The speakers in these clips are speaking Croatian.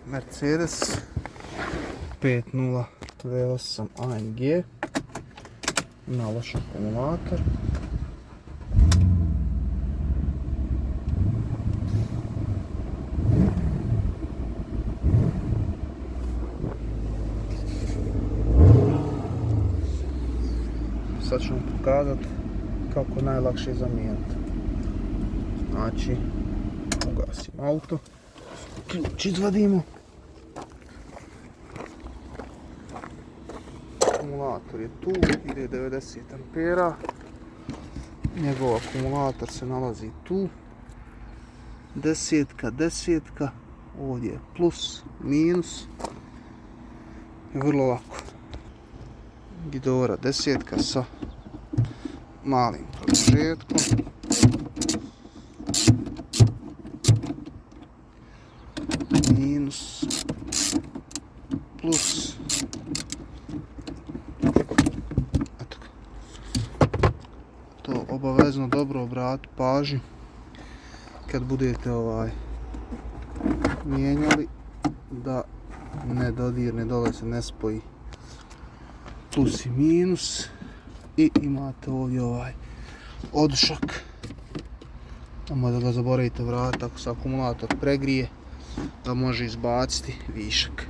Mercedes 50 V8 AMG. Ima loš akumulator. Sad ću vam pokazati kako najlakše zamijeniti. Znači, ugasimo auto, ključ izvadimo. Akumulator je tu, ide 90 ampera. Njegov akumulator se nalazi tu. Desetka, ovdje je plus, minus. I vrlo lako. Gidora desetka sa malim produžetkom. Minus, plus. Eto. To obavezno dobro obratiti pažnju kad budete mijenjali, da ne dodirne, dole se ne spoji plus i minus. I imate ovdje odušak. Samo da ga zaboravite vratiti ako se akumulator pregrije, da može izbaciti višak.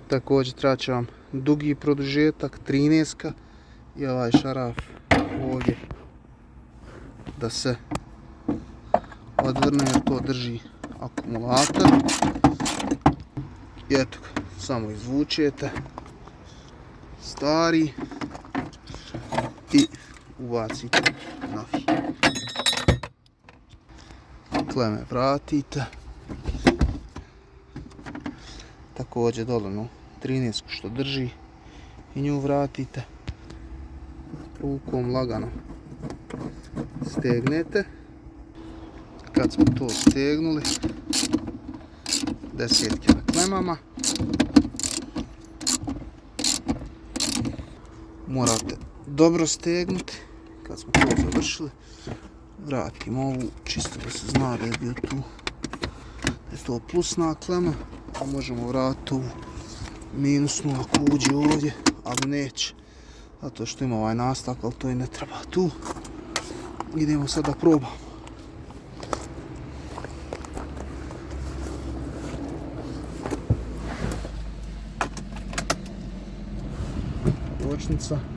Također treba će vam dugi produžetak 13 i ovaj šaraf ovdje da se odvrne, jer to drži akumulator. I eto ga, samo izvučete stari i ubacite novi. Kleme vratite. Također dolanu 13 što drži i nju vratite. Rukom lagano stegnete. Kad smo to stegnuli, desetke na klemama. Morate dobro stegnuti. Kad smo to završili, vratimo ovu čisto da se zna da je bio tu. Da je to plusna klema. A možemo vratiti ovu minusnu ako uđe ovdje, ali neće. Zato što ima ovaj nastak, ali to i ne treba tu. Idemo sad da probamo. Kočnica.